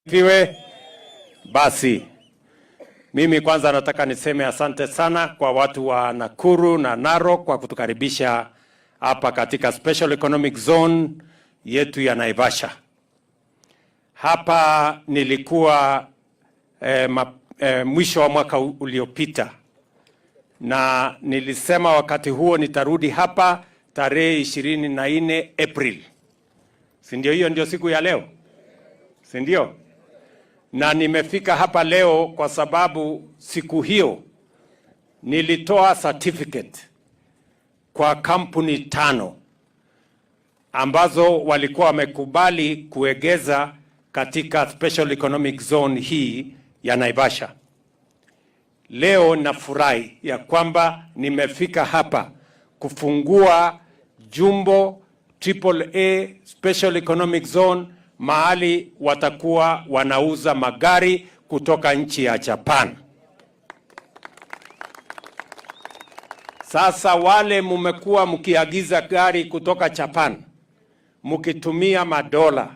Viwe basi, mimi kwanza nataka niseme asante sana kwa watu wa Nakuru na Narok kwa kutukaribisha hapa katika Special Economic Zone yetu ya Naivasha. Hapa nilikuwa mwisho wa mwaka uliopita, na nilisema wakati huo nitarudi hapa tarehe 24 April. Si ndio? Hiyo ndio siku ya leo, si ndio? Na nimefika hapa leo kwa sababu siku hiyo nilitoa certificate kwa kampuni 5 ambazo walikuwa wamekubali kuegeza katika Special Economic Zone hii ya Naivasha. Leo nafurahi ya kwamba nimefika hapa kufungua Jumbo AAA Special Economic Zone, mahali watakuwa wanauza magari kutoka nchi ya Japan. Sasa wale mumekuwa mkiagiza gari kutoka Japan, mkitumia madola,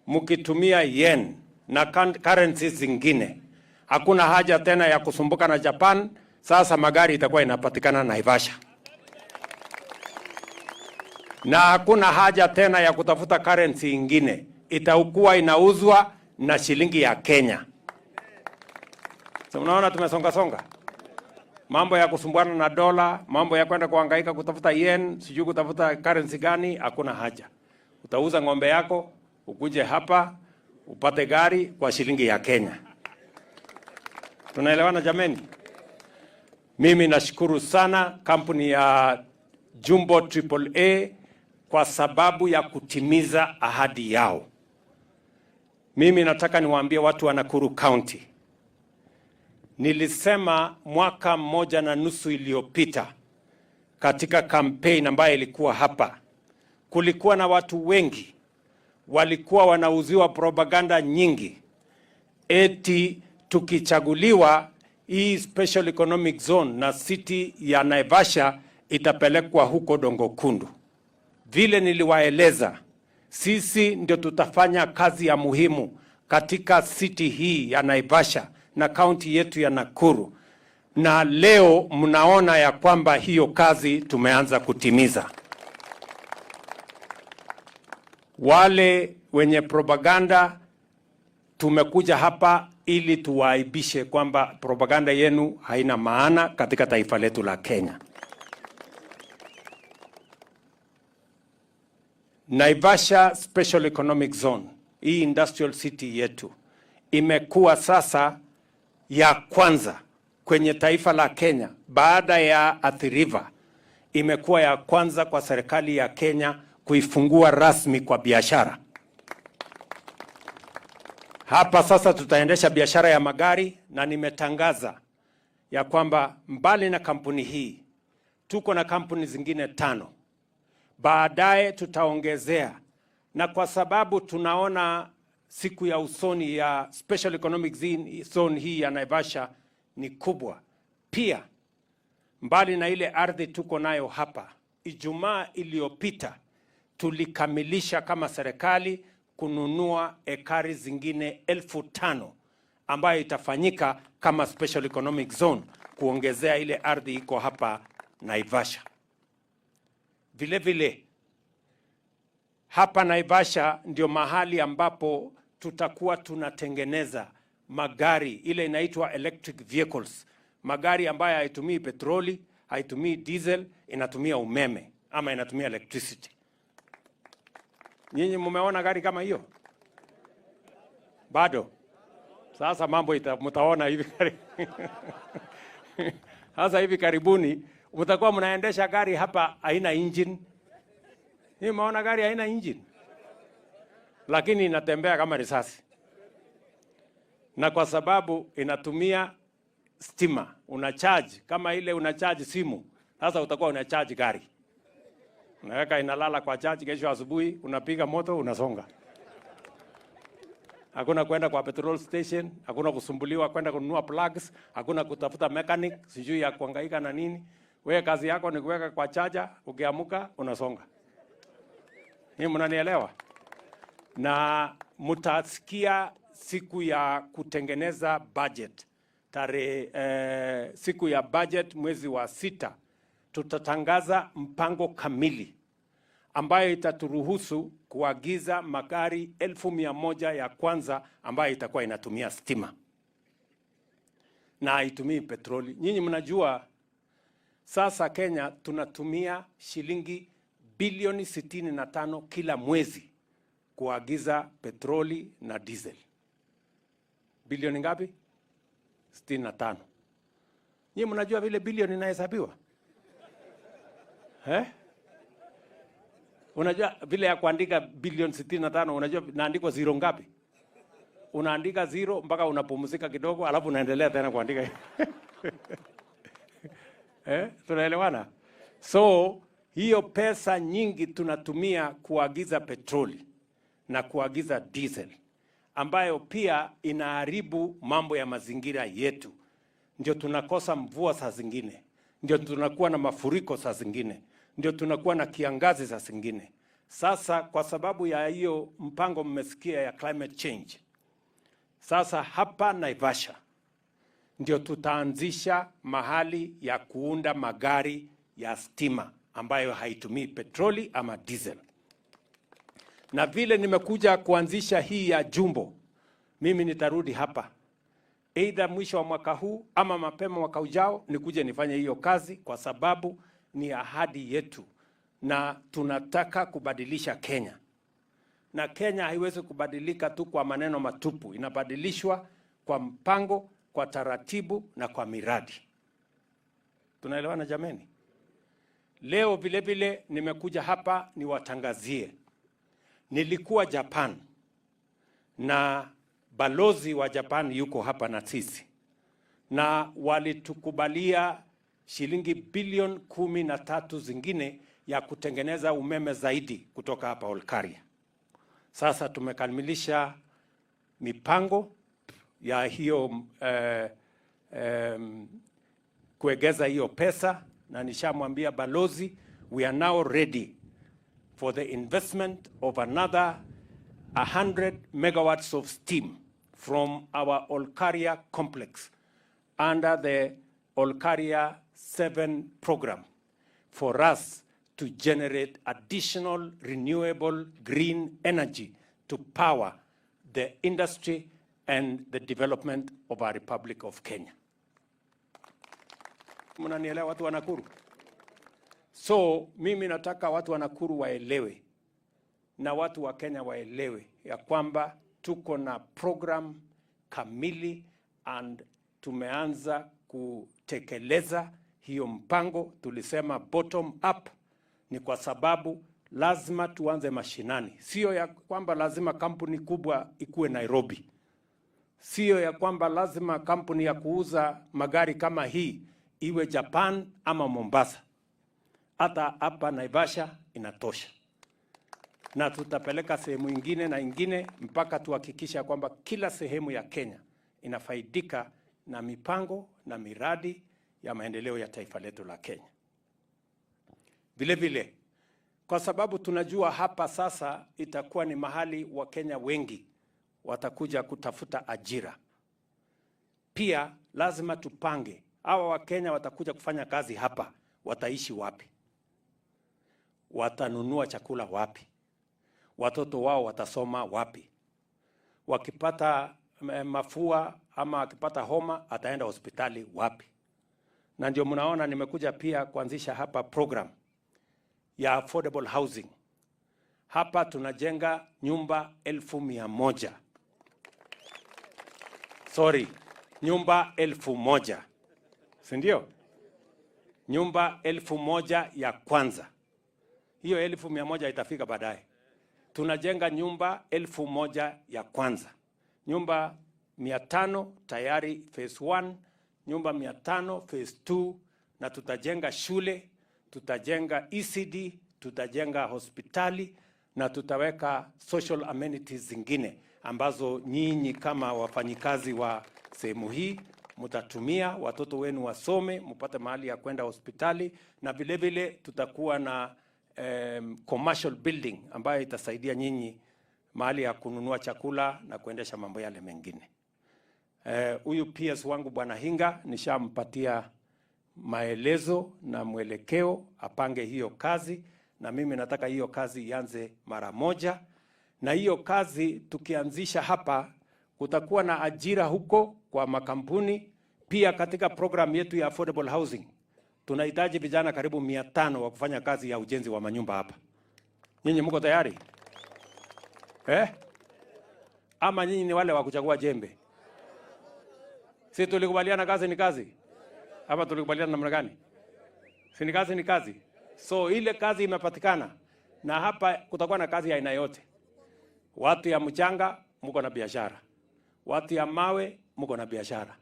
mkitumia yen na currencies zingine, hakuna haja tena ya kusumbuka na Japan. Sasa magari itakuwa inapatikana Naivasha, na hakuna haja tena ya kutafuta currency ingine, itakuwa inauzwa na shilingi ya Kenya. So unaona tumesonga. Mambo ya kusumbuana na dola, mambo ya kwenda kuhangaika kutafuta yen, sijui kutafuta currency gani, hakuna haja. Utauza ng'ombe yako, ukuje hapa, upate gari kwa shilingi ya Kenya. Tunaelewana jameni? Mimi nashukuru sana kampuni ya Jumbo AAA kwa sababu ya kutimiza ahadi yao. Mimi nataka niwaambie watu wa Nakuru County. Nilisema mwaka 1.5 iliyopita katika campaign ambayo ilikuwa hapa, kulikuwa na watu wengi walikuwa wanauziwa propaganda nyingi eti tukichaguliwa hii Special Economic Zone na city ya Naivasha itapelekwa huko Dongo Kundu. Vile niliwaeleza, sisi ndio tutafanya kazi ya muhimu katika city hii ya Naivasha na county yetu ya Nakuru, na leo mnaona ya kwamba hiyo kazi tumeanza kutimiza. Wale wenye propaganda tumekuja hapa ili tuwaibishe kwamba propaganda yenu haina maana katika taifa letu la Kenya. Naivasha Special Economic Zone, hii industrial city yetu, imekuwa sasa ya kwanza kwenye taifa la Kenya baada ya Athi River. Imekuwa ya kwanza kwa serikali ya Kenya kuifungua rasmi kwa biashara. Hapa sasa tutaendesha biashara ya magari, na nimetangaza ya kwamba mbali na kampuni hii tuko na kampuni zingine 5. Baadaye tutaongezea, na kwa sababu tunaona siku ya usoni ya Special Economic Zone hii ya Naivasha ni kubwa. Pia mbali na ile ardhi tuko nayo hapa, Ijumaa iliyopita tulikamilisha kama serikali kununua ekari zingine 5,000 ambayo itafanyika kama special economic zone, kuongezea ile ardhi iko hapa Naivasha. Vile vile hapa Naivasha ndio mahali ambapo tutakuwa tunatengeneza magari ile inaitwa electric vehicles, magari ambayo haitumii petroli, haitumii diesel, inatumia umeme ama inatumia electricity. Nyinyi mumeona gari kama hiyo? Bado? Sasa mambo mtaona hivi sasa hivi karibuni mtakuwa mnaendesha gari hapa haina engine. Ni maona gari haina engine, lakini inatembea kama risasi, na kwa sababu inatumia stima, una charge kama ile una charge simu. Sasa utakuwa una charge gari, unaweka inalala kwa charge, kesho asubuhi unapiga moto, unasonga. Hakuna kwenda kwa petrol station, hakuna kusumbuliwa kwenda kununua plugs, hakuna kutafuta mechanic sijui ya kuhangaika na nini. Wewe kazi yako ni kuweka kwa charger, ukiamuka unasonga. Ni mnanielewa? Na mtasikia siku ya kutengeneza budget siku ya budget mwezi wa 6 tutatangaza mpango kamili ambayo itaturuhusu kuagiza magari 1,100 ya kwanza ambayo itakuwa inatumia stima na haitumii petroli. Nyinyi mnajua sasa Kenya tunatumia shilingi bilioni 65 kila mwezi kuagiza petroli na diesel. Bilioni ngapi? 65. Nyinyi mnajua vile bilioni inahesabiwa? Unajua vile ya kuandika bilioni 65, unajua naandikwa zero ngapi? Unaandika zero mpaka unapumzika kidogo, alafu unaendelea tena kuandika. Tunaelewana? So hiyo pesa nyingi tunatumia kuagiza petroli na kuagiza diesel, ambayo pia inaharibu mambo ya mazingira yetu. Ndio tunakosa mvua saa zingine, ndio tunakuwa na mafuriko saa zingine, ndio tunakuwa na kiangazi saa zingine. Sasa kwa sababu ya hiyo mpango mmesikia ya climate change, sasa hapa Naivasha ndio tutaanzisha mahali ya kuunda magari ya stima ambayo haitumii petroli ama diesel. Na vile nimekuja kuanzisha hii ya Jumbo, mimi nitarudi hapa either mwisho wa mwaka huu ama mapema mwaka ujao nikuje nifanye hiyo kazi, kwa sababu ni ahadi yetu na tunataka kubadilisha Kenya. Na Kenya haiwezi kubadilika tu kwa maneno matupu, inabadilishwa kwa mpango, kwa taratibu na kwa miradi. Tunaelewana jameni? Leo vile vile nimekuja hapa niwatangazie. Nilikuwa Japan na balozi wa Japan yuko hapa na sisi, na walitukubalia shilingi bilioni 13 zingine ya kutengeneza umeme zaidi kutoka hapa Olkaria. Sasa tumekamilisha mipango ya hiyo kuegeza hiyo pesa, na nishamwambia balozi we are now ready for the investment of another 100 megawatts of steam from our Olkaria complex under the Olkaria 7 program for us to generate additional renewable green energy to power the industry and the development of our Republic of Kenya. Mnanielewa watu wa Nakuru? So mimi nataka watu wa Nakuru waelewe na watu wa Kenya waelewe ya kwamba tuko na program kamili and tumeanza kutekeleza hiyo mpango. Tulisema bottom up ni kwa sababu lazima tuanze mashinani. Sio ya kwamba lazima kampuni kubwa ikuwe Nairobi. Sio ya kwamba lazima kampuni ya kuuza magari kama hii iwe Japan ama Mombasa. Hata hapa Naivasha inatosha. Na tutapeleka sehemu ingine na ingine mpaka tuhakikisha kwamba kila sehemu ya Kenya inafaidika na mipango na miradi ya maendeleo ya taifa letu la Kenya. Vile vile kwa sababu tunajua hapa sasa itakuwa ni mahali Wakenya wengi watakuja kutafuta ajira. Pia lazima tupange hawa Wakenya watakuja kufanya kazi hapa, wataishi wapi? Watanunua chakula wapi? Watoto wao watasoma wapi? Wakipata mafua ama akipata homa ataenda hospitali wapi? Na ndio mnaona nimekuja pia kuanzisha hapa program ya affordable housing. Hapa tunajenga nyumba 1,100. Nyumba 1,000. Si ndio? Nyumba 1,000 ya kwanza. Hiyo 1,100 itafika baadaye. Tunajenga nyumba 1,000 ya kwanza. Nyumba 500 tayari phase 1, nyumba 500 phase 2, na tutajenga shule, tutajenga ECD, tutajenga hospitali na tutaweka social amenities zingine ambazo nyinyi kama wafanyikazi wa sehemu hii mtatumia, watoto wenu wasome, mpate mahali ya kwenda hospitali, na vile vile tutakuwa na commercial building ambayo itasaidia nyinyi mahali ya kununua chakula na kuendesha mambo yale mengine. Huyu PS wangu Bwana Hinga nishampatia maelezo na mwelekeo apange hiyo kazi, na mimi nataka hiyo kazi ianze mara moja. Na hiyo kazi tukianzisha hapa, kutakuwa na ajira huko kwa makampuni. Pia katika program yetu ya affordable housing tunahitaji vijana karibu 500 wa kufanya kazi ya ujenzi wa manyumba hapa. Nyinyi mko tayari? Ama nyinyi ni wale wa kuchagua jembe? Si tulikubaliana kazi ni kazi? Hapa tulikubaliana namna gani? Si ni kazi ni kazi? So ile kazi imepatikana, na hapa kutakuwa na kazi ya aina yote. Watu ya mchanga mko na biashara, watu ya mawe mko na biashara,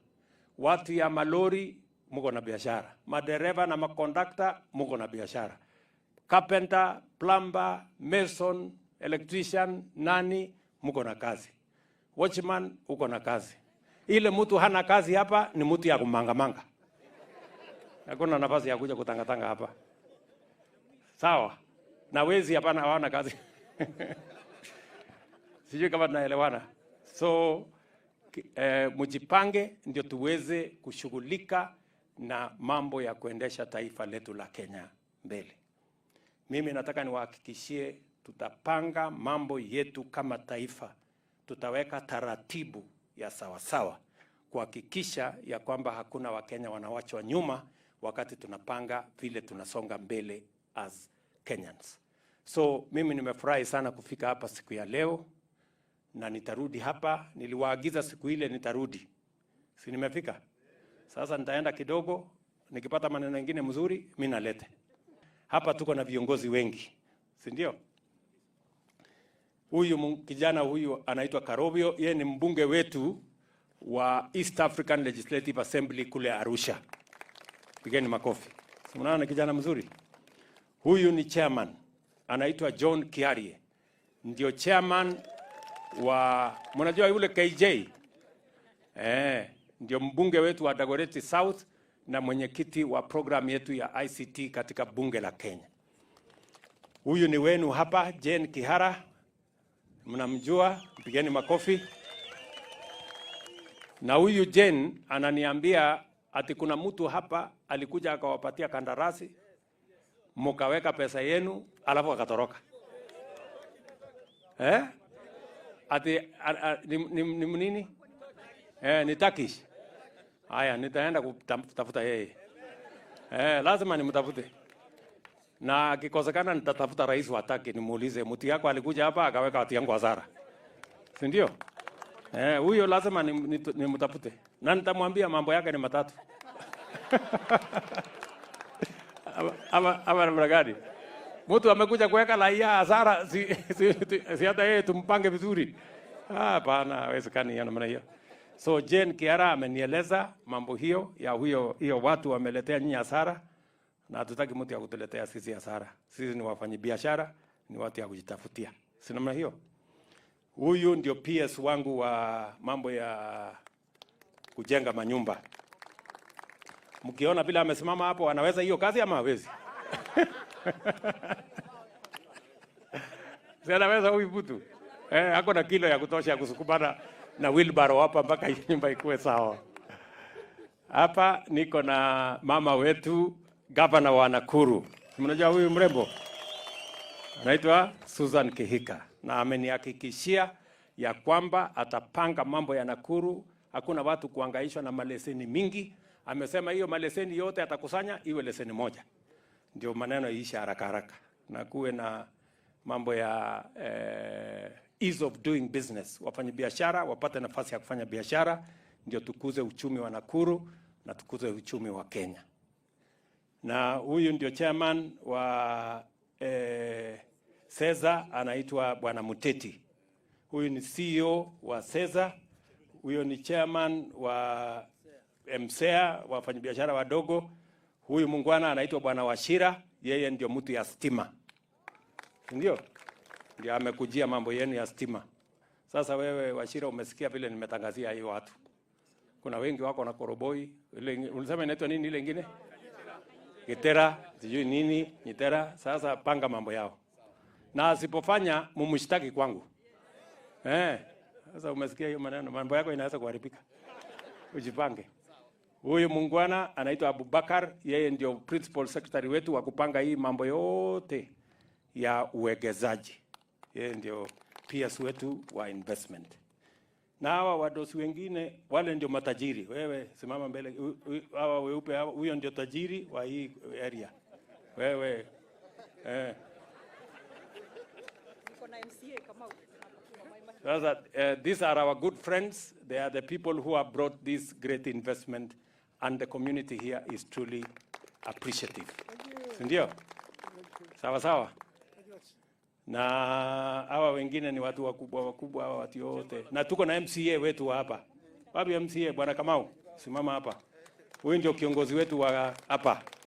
watu ya malori mko na biashara, madereva na makondakta mko na biashara, carpenter, plumber, mason, electrician, nani mko na kazi, watchman uko na kazi. Ile mtu hana kazi hapa ni mtu ya kumangamanga. Hakuna nafasi ya kuja kutangatanga hapa. Sawa? Na wezi hapana hawana kazi. Sijui kama tunaelewana. So mjipange ndio tuweze kushughulika na mambo ya kuendesha taifa letu la Kenya mbele. Mimi nataka niwahakikishie tutapanga mambo yetu kama taifa. Tutaweka taratibu ya sawasawa kuhakikisha ya kwamba hakuna Wakenya wanawachwa nyuma wakati tunapanga vile tunasonga mbele as Kenyans. So mimi nimefurahi sana kufika hapa siku ya leo, na nitarudi hapa. Niliwaagiza siku ile nitarudi. Si nimefika? Sasa nitaenda kidogo, nikipata maneno mengine mzuri mimi nalete. Hapa tuko na viongozi wengi, si ndio? Huyu kijana huyu anaitwa Karobio, yeye ni mbunge wetu wa East African Legislative Assembly kule Arusha. Pigeni makofi. Unaona kijana mzuri? Huyu ni chairman, anaitwa John Kiarie. Ndio chairman wa, mnajua yule KJ? Ndio mbunge wetu wa Dagoretti South na mwenyekiti wa program yetu ya ICT katika bunge la Kenya. Huyu ni wenu hapa, Jane Kihara. Mnamjua, pigeni makofi. Na huyu Jane ananiambia ati kuna mtu hapa alikuja akawapatia kandarasi, mkaweka pesa yenu alafu akatoroka. Ati ni nini? Ni Turkish. Haya, nitaenda kutafuta yeye. Lazima nimtafute. Na kikosekana nitatafuta rais wa Turkey nimuulize mtu yako alikuja hapa akaweka watu yangu hasara. Si ndio? Huyo lazima nimtafute. Na nitamwambia mambo yake ni matatu. Ama namna gani? Mtu amekuja kuweka raia hasara, si hata yeye tumpange vizuri. Hapana, haiwezekani hiyo namna hiyo. So Jane Kiara amenieleza mambo hiyo ya hiyo watu wameletea nyinyi hasara, na hatutaki mtu ya kutuletea sisi hasara. Sisi ni wafanyabiashara, ni watu ya kujitafutia. Si namna hiyo? Huyu ndio PS wangu wa mambo ya kujenga manyumba. Mkiona vile amesimama hapo, anaweza hiyo kazi ama hawezi? Si anaweza huyu mtu? Hako na kilo ya kutosha kusukumana na wheelbarrow hapa mpaka nyumba ikuwe sawa. Hapa niko na mama wetu gavana wa Nakuru. Mnajua huyu mrembo? Anaitwa Susan Kihika na amenihakikishia ya kwamba atapanga mambo ya Nakuru, hakuna watu kuhangaishwa na maleseni mingi. Amesema hiyo maleseni yote atakusanya iwe leseni moja. Ndio maneno iishe haraka haraka. Na kuwe na mambo ya ease of doing business. Wafanya biashara wapate nafasi ya kufanya biashara, ndio tukuze uchumi wa Nakuru na tukuze uchumi wa Kenya. Na huyu ndio chairman wa Seza, anaitwa Bwana Muteti. Huyu ni CEO wa Seza. Huyu ni chairman wa MSEA, wafanyabiashara wadogo. Huyu mungwana anaitwa Bwana Wachira, yeye ndio mtu ya stima. Ndio amekujia mambo yenu ya stima. Sasa wewe Wachira, umesikia vile nimetangazia hiyo watu. Kuna wengi wako na koroboi. Unasema inaitwa nini ile nyingine? Gitera, sijui nini, Nyitera. Sasa panga mambo yao. Na asipofanya mumshtaki kwangu. Sasa umesikia hiyo maneno, mambo yako inaweza kuharibika. Ujipange. Huyu mungwana anaitwa Abubakar, yeye ndio principal secretary wetu wa kupanga hii mambo yote ya uwekezaji. Yeye ndio PS wetu wa investment. Na hawa wadosi wengine wale ndio matajiri. Wewe simama mbele, hawa weupe hawa, huyo ndio tajiri wa hii area. Wewe these are our good friends. They are the people who have brought this great investment, and the community here is truly appreciative. Ndio? Sawa sawa. Na hawa wengine ni watu wakubwa hawa watu wote. Na tuko na MCA wetu hapa. Wapi MCA? Bwana Kamau, simama hapa. Huyu ndio kiongozi wetu wa hapa.